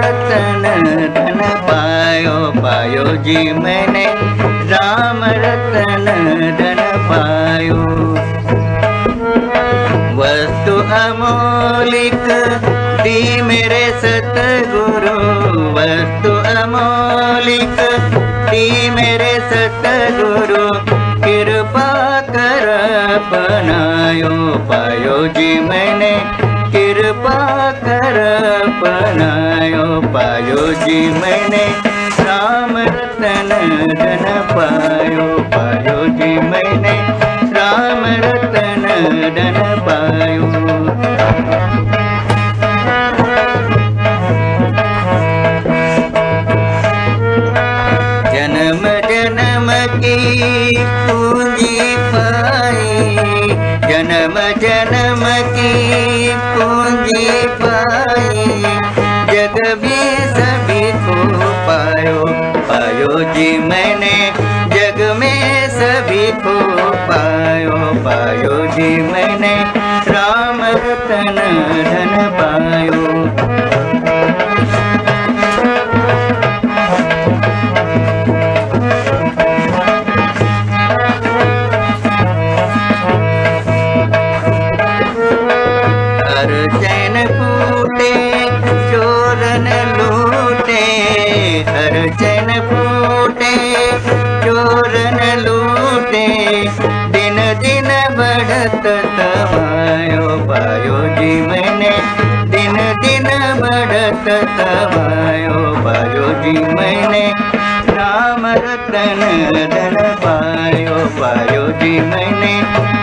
रतन धन पायो, पायो जी मैंने राम रतन धन पायो। वस्तु अमोलिक दी मेरे सतगुरु, वस्तु अमोलिक दी मेरे सतगुरु, कृपा कर अपनायो, पायो जी मैंने कृपा कर अपनायो, पायो जी मैंने राम रतन धन पायो, पायो जी मैंने राम रतन धन पायो। जन्म जन्म की पूंजी पाई, जन्म जन्म की पूंजी पाई, जग भी सभी को पायो, पायो जी मैंने जग में सभी को पायो, पायो जी मैंने राम रतन धन पायो। हर चैन फूटे चोरन लूटे, हर चैन फूटे चोरन लूटे, दिन दिन बढ़त तमायो, पायो जी मैंने दिन दिन बढ़त तमायो, पायो जी मैंने राम रतन धन पायो, पायो जी मैंने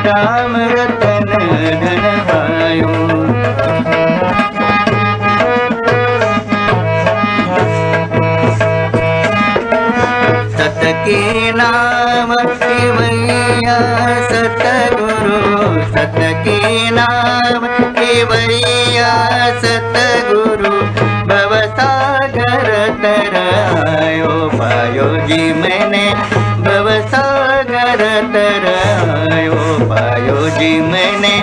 राम रतन धन पायो। सत के नाम केवैया सतगुरु, सत के नाम केवैया सतगुरु, भवसागर तरायो, पायो जी मैंने भवसागर तरायो, पायो जी मैंने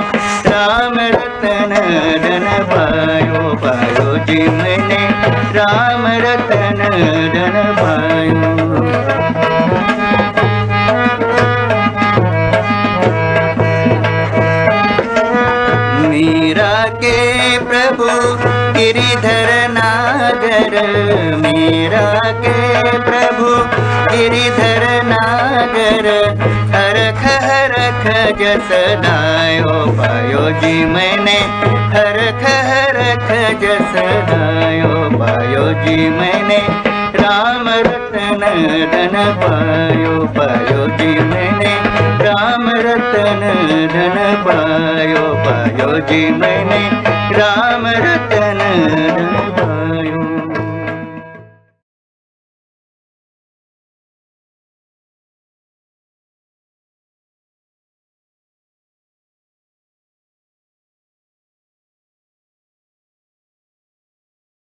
राम रतन धन पायो, पायो जी मैंने राम रतन धन पायो। मीरा के प्रभु गिरिधर नागर, मीरा के प्रभु गिरिधर नागर, हरख हरख जस दायो, पायो जी मैंने हरख हरख जस दायो, पायो जी मैंने राम रतन धन पायो, पायो जी मैंने राम रतन धन पायो, पायो जी मैंने राम रतन धन